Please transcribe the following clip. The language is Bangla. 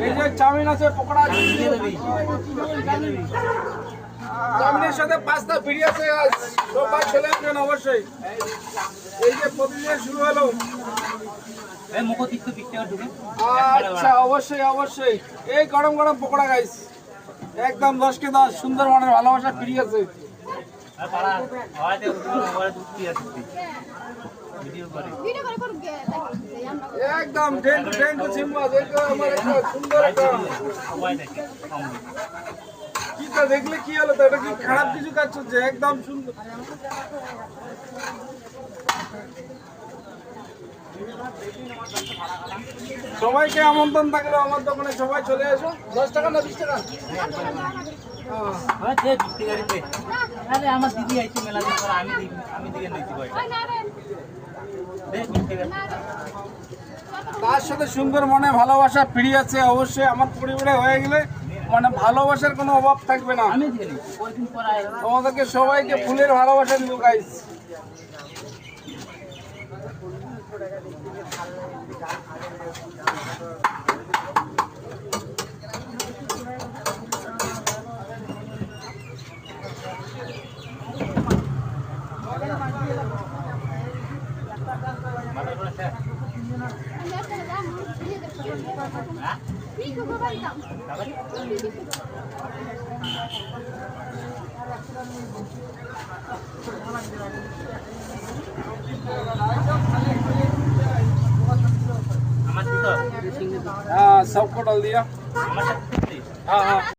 এই যে চাউমিন আছে, পকোড়া আছে, চাউমিনের সাথে পাস্তা ফ্রি আছে। সবাই চলে আসবেন অবশ্যই। এই যে প্রতিদিন শুরু হলো। আচ্ছা, অবশ্যই অবশ্যই। এই গরম গরম পকোড়া গাইস, একদম 10 কে 10, সুন্দরবনের ভালোবাসা ফ্রি আছে। একদম ট্রেন টু সিম্বা, আমার একটা সুন্দর একটা কিটা দেখলে কি হলো তো, এটা কি খারাপ কিছু কাজ হচ্ছে? একদম সুন্দর। সবাইকে আমন্ত্রণ থাকলো আমার দোকানে, সবাই চলে এসো। 10 টাকা না 20 টাকা? আমার দিদি আইছে মেলা দিন পর, আমি দিকে নিতে পারি। তার সাথে সুন্দর মনে ভালোবাসা ফ্রি আছে অবশ্যই। আমার পরিবারে হয়ে গেলে মানে ভালোবাসার কোনো অভাব থাকবে না। আমি দিকে নিচ্ছি, কয়েকদিন পর তোমাদেরকে সবাইকে ফুলের ভালোবাসা দিব গাইস। আমার দিত सबको डाल दिया। हाँ हाँ।